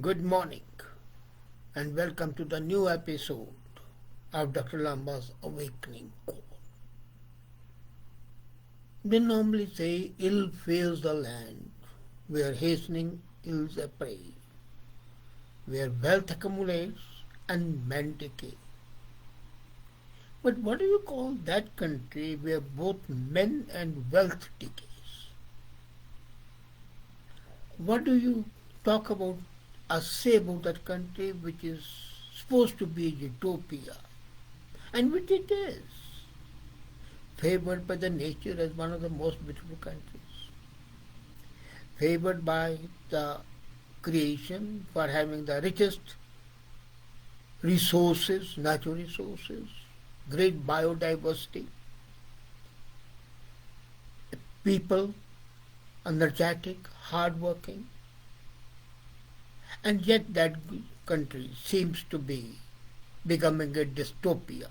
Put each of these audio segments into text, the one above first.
Good morning and welcome to the new episode of Dr. Lamba's Awakening Call. They normally say ill fails the land where hastening ills apply, where wealth accumulates and men decay. But what do you call that country where both men and wealth decays? What do you talk about or say about that country which is supposed to be a utopia, and which it is, favored by the nature as one of the most beautiful countries, favored by the creation for having the richest resources, natural resources, great biodiversity, people energetic, hardworking, and yet that country seems to be becoming a dystopia.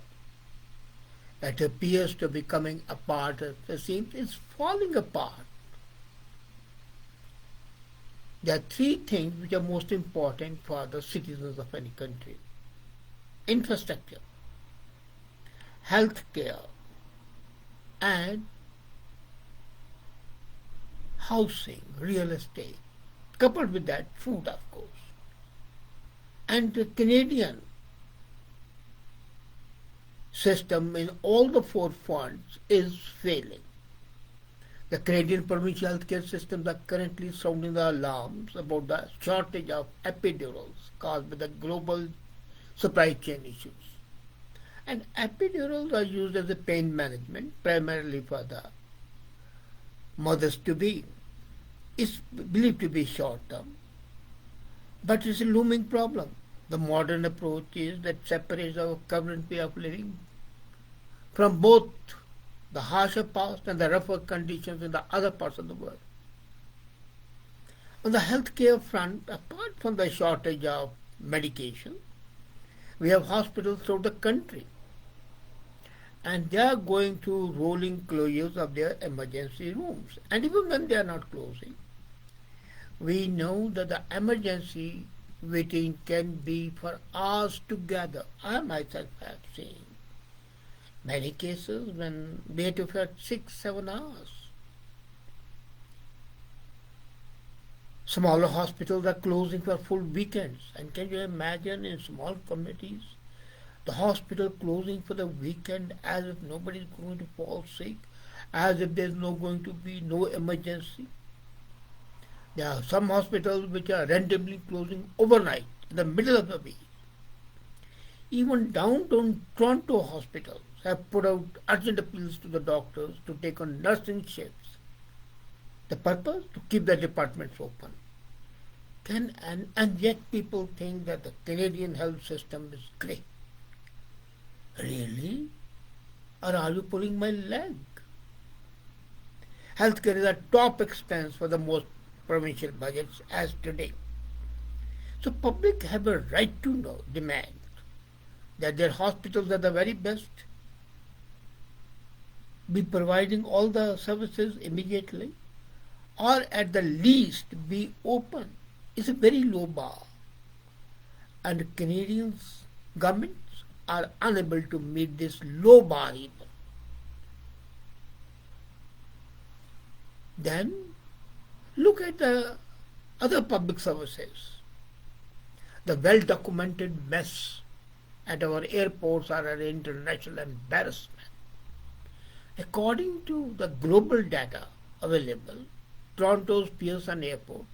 It appears to be coming apart, it seems it's falling apart. There are three things which are most important for the citizens of any country: infrastructure, health care, and housing, real estate. Coupled with that, food, of course. And the Canadian system in all the four fronts is failing. The Canadian provincial healthcare systems are currently sounding the alarms about the shortage of epidurals caused by the global supply chain issues. And epidurals are used as a pain management primarily for the mothers to be. It's believed to be short term, but it's a looming problem. The modern approach is that separates our current way of living from both the harsher past and the rougher conditions in the other parts of the world. On the healthcare front, apart from the shortage of medication, we have hospitals throughout the country, and they are going through rolling closures of their emergency rooms. And even when they are not closing, we know that the emergency waiting can be for hours together. I myself have seen many cases when they had to wait 6-7 hours. Smaller hospitals are closing for full weekends. And can you imagine in small communities, the hospital closing for the weekend as if nobody is going to fall sick, as if there is going to be no emergency? There are some hospitals which are randomly closing overnight in the middle of the week. Even downtown Toronto hospitals have put out urgent appeals to the doctors to take on nursing shifts. The purpose? To keep the departments open. And yet people think that the Canadian health system is great. Really? Or are you pulling my leg? Healthcare is a top expense for the most provincial budgets as today. So public have a right to know, demand that their hospitals are the very best, be providing all the services immediately, or at the least be open. It's a very low bar. And Canadians governments are unable to meet this low bar even. Then look at the other public services. The well-documented mess at our airports are an international embarrassment. According to the global data available, Toronto's Pearson Airport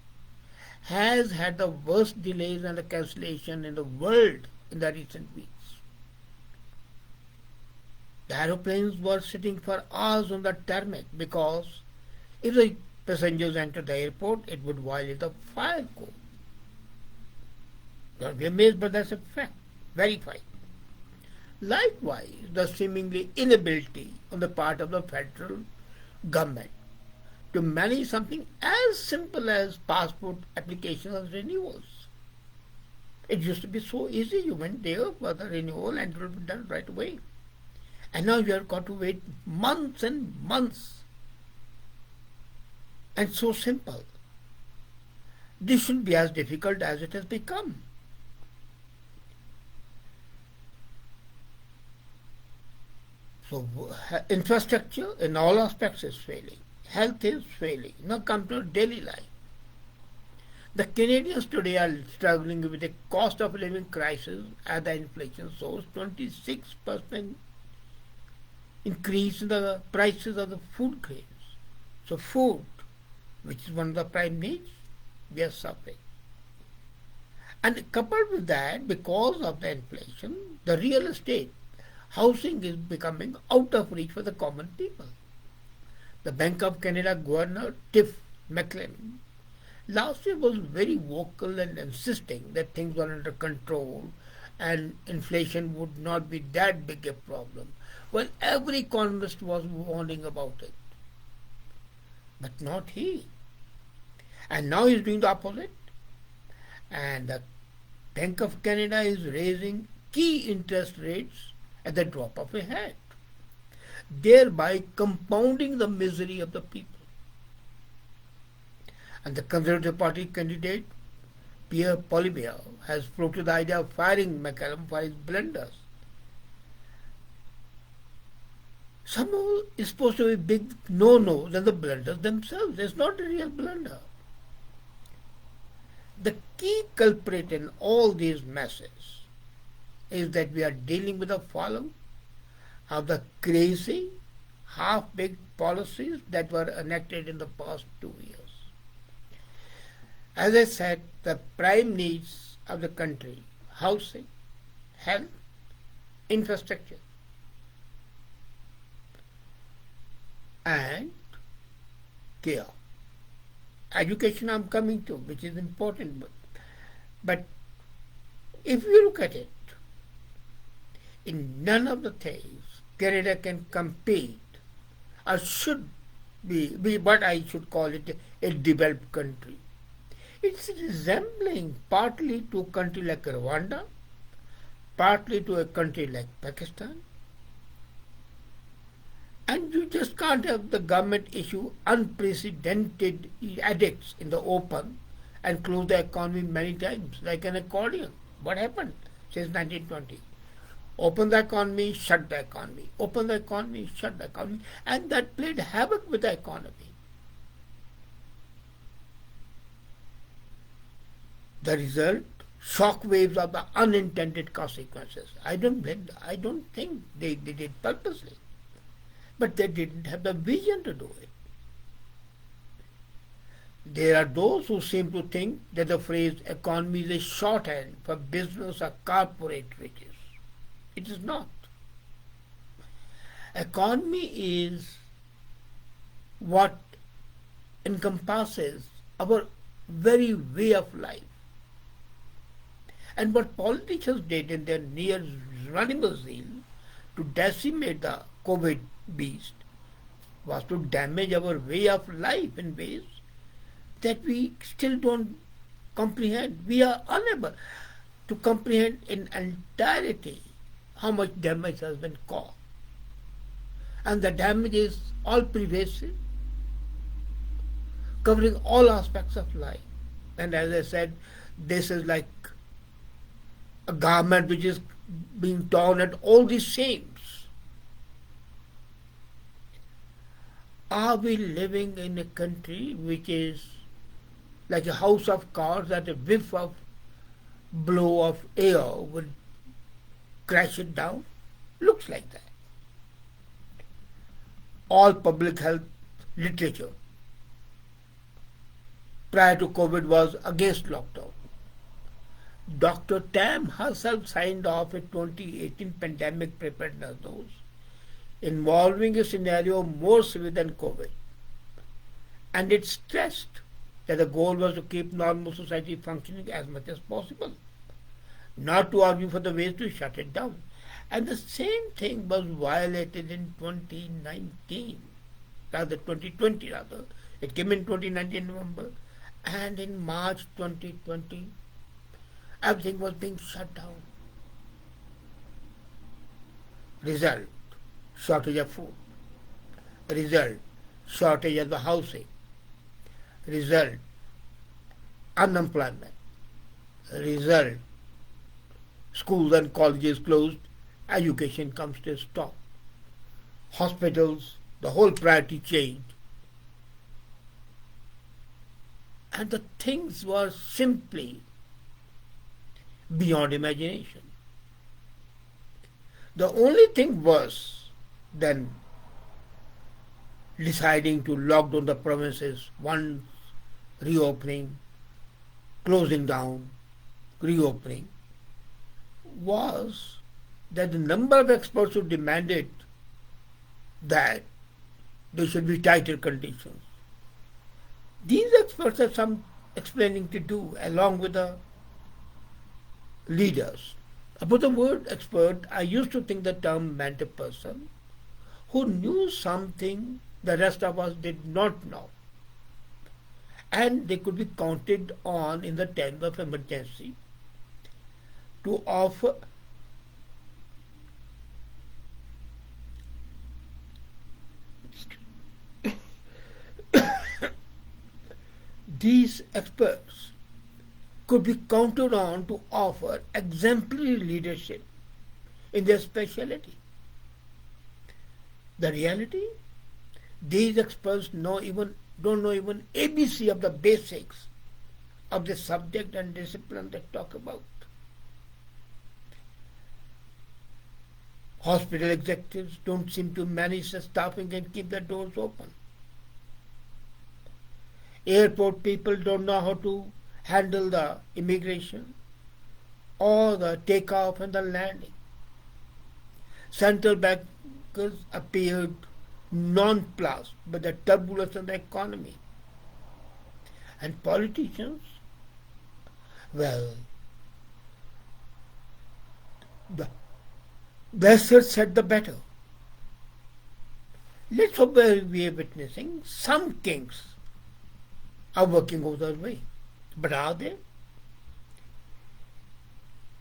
has had the worst delays and the cancellation in the world in the recent weeks. The aeroplanes were sitting for hours on the tarmac because if the passengers enter the airport, it would violate the fire code. Don't be amazed, but that's a fact, verified. Likewise, the seemingly inability on the part of the federal government to manage something as simple as passport applications and renewals. It used to be so easy. You went there for the renewal and it would be done right away. And now you have got to wait months and months. And so simple. this shouldn't be as difficult as it has become. So infrastructure in all aspects is failing. Health is failing. Now come to daily life. The Canadians today are struggling with a cost of living crisis as the inflation soars 26% increase in the prices of the food grains. So food, which is one of the prime needs, we are suffering. And coupled with that, because of the inflation, the real estate, housing is becoming out of reach for the common people. The Bank of Canada Governor Tiff Macklem last year was very vocal and insisting that things were under control and inflation would not be that big a problem. Well, every economist was warning about it. But not he. And now he's doing the opposite. And the Bank of Canada is raising key interest rates at the drop of a hat, thereby compounding the misery of the people. And the Conservative Party candidate Pierre Poilievre has floated the idea of firing McCallum for his blunders. Somehow it's supposed to be big no-no than the blunders themselves. It's not a real blunder. The key culprit in all these messes is that we are dealing with the fallout of the crazy, half-baked policies that were enacted in the past 2 years. As I said, the prime needs of the country, housing, health, infrastructure, and care. Education I'm coming to, which is important. But if you look at it, in none of the things Canada can compete or should be what I should call it a developed country. It's resembling partly to a country like Rwanda, partly to a country like Pakistan. And you just can't have the government issue unprecedented edicts in the open and close the economy many times, like an accordion. What happened since 1920? Open the economy, shut the economy. Open the economy, shut the economy. And that played havoc with the economy. The result, shock waves of the unintended consequences. I don't think they did it purposely. But they didn't have the vision to do it. There are those who seem to think that the phrase economy is a shorthand for business or corporate riches. It is not. Economy is what encompasses our very way of life. And what politicians did in their near running zeal to decimate the COVID beast was to damage our way of life in ways that we still don't comprehend. We are unable to comprehend in entirety how much damage has been caused. And the damage is all pervasive, covering all aspects of life. And as I said, this is like a garment which is being torn at all the seams. Are we living in a country which is like a house of cards that a whiff of blow of air would crash it down? Looks like that. All public health literature prior to COVID was against lockdown. Dr. Tam herself signed off a 2018 pandemic preparedness dose involving a scenario more severe than COVID. And it stressed that the goal was to keep normal society functioning as much as possible, not to argue for the ways to shut it down. And the same thing was violated in 2019, rather 2020 rather. It came in 2019 November, and in March 2020, everything was being shut down. Result, shortage of food. Result, shortage of the housing. Result, unemployment. Result, schools and colleges closed, education comes to a stop. Hospitals, the whole priority changed. And the things were simply beyond imagination. The only thing worse than deciding to lock down the provinces once reopening, closing down, reopening, was that the number of experts who demanded that there should be tighter conditions. These experts have some explaining to do along with the leaders. About the word expert, I used to think the term meant a person who knew something the rest of us did not know. And they could be counted on in the times of emergency to offer these experts could be counted on to offer exemplary leadership in their specialty. The reality, these experts don't know even ABC of the basics of the subject and discipline they talk about. Hospital executives don't seem to manage the staffing and keep the doors open. Airport people don't know how to handle the immigration or the takeoff and the landing. Central bankers appeared nonplussed by the turbulence in the economy. And politicians, well, the lesser said the better. Let's hope we are witnessing some kings are working over their way. But are they?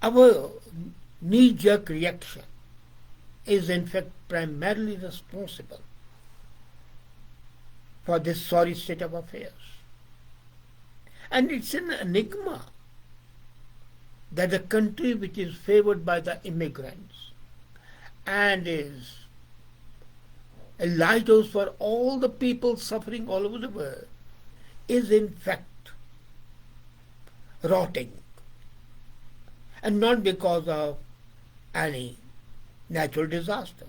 Our knee-jerk reaction is in fact primarily responsible for this sorry state of affairs. And it's an enigma that a country which is favored by the immigrants and is a lighthouse for all the people suffering all over the world is in fact rotting, and not because of any natural disaster,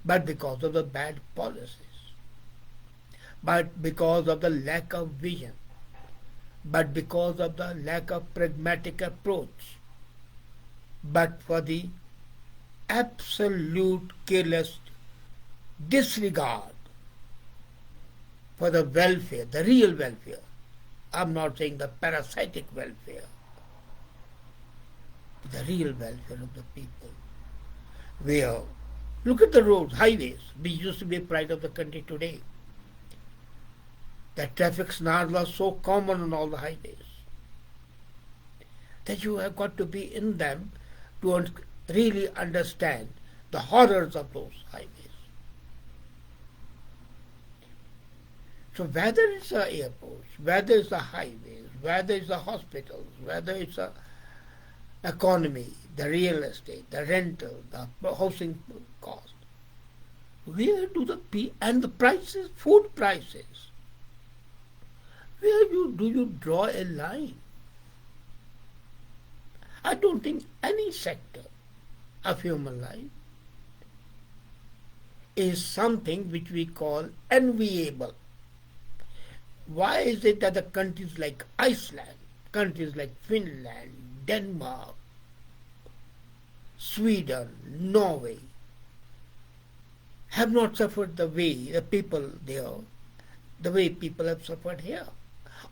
but because of the bad policies, but because of the lack of vision, but because of the lack of pragmatic approach, but for the absolute careless disregard for the welfare, the real welfare. I'm not saying the parasitic welfare, the real welfare of the people. Where, look at the roads, highways, which used to be a pride of the country today. The traffic snares are so common on all the highways that you have got to be in them to really understand the horrors of those highways. So whether it's the airports, whether it's the highways, whether it's the hospitals, whether it's the economy, the real estate, the rental, the housing cost, where do and the prices, food prices, where do you draw a line? I don't think any sector of human life is something which we call enviable. Why is it that the countries like Iceland, countries like Finland, Denmark, Sweden, Norway have not suffered the way the people there, the way people have suffered here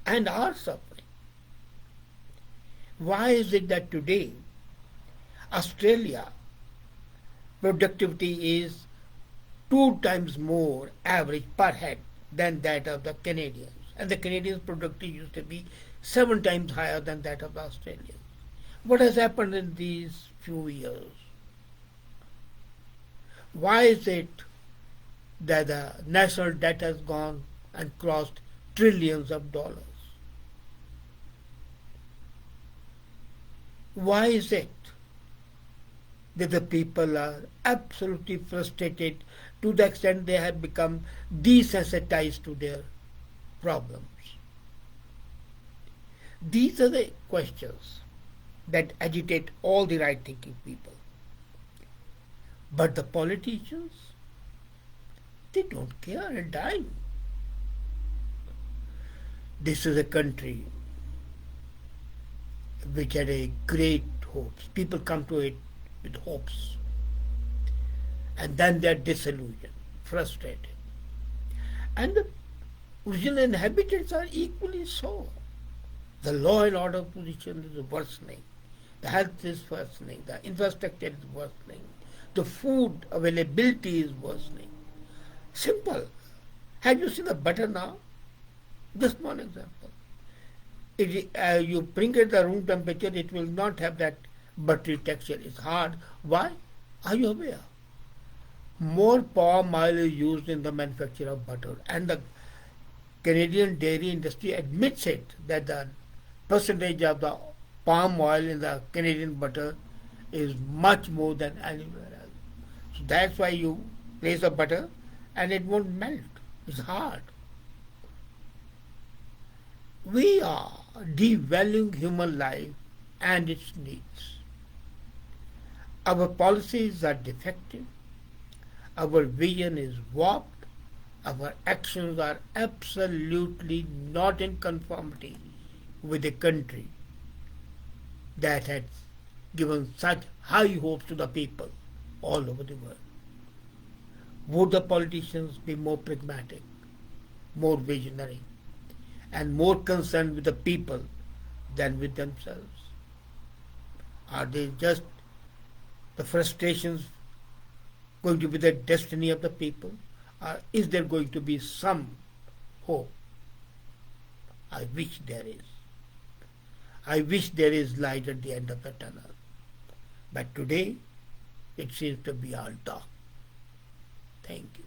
and are suffering? Why is it that today Australia productivity is 2 times more average per head than that of the Canadians? And the Canadians' productivity used to be 7 times higher than that of the Australians. What has happened in these few years? Why is it that the national debt has gone and crossed trillions of dollars? Why is it that the people are absolutely frustrated to the extent they have become desensitized to their problems? These are the questions that agitate all the right thinking people. But the politicians, they don't care a dime. This is a country which had a great hopes. People come to it with hopes. And then they are disillusioned, frustrated. And the original inhabitants are equally so. The law and order position is worsening. The health is worsening. The infrastructure is worsening. The food availability is worsening. Simple. Have you seen the butter now? Just one example. You bring it at the room temperature, it will not have that buttery texture. It's hard. Why? Are you aware? More palm oil is used in the manufacture of butter, and the Canadian dairy industry admits it, that the percentage of the palm oil in the Canadian butter is much more than anywhere else. So that's why you place the butter and it won't melt. It's hard. We are devaluing human life and its needs. Our policies are defective. Our vision is warped. Our actions are absolutely not in conformity with a country that has given such high hopes to the people all over the world. Would the politicians be more pragmatic, more visionary, and more concerned with the people than with themselves? Are they just the frustrations going to be the destiny of the people? Or is there going to be some hope? I wish there is. I wish there is light at the end of the tunnel. But today, it seems to be all dark. Thank you.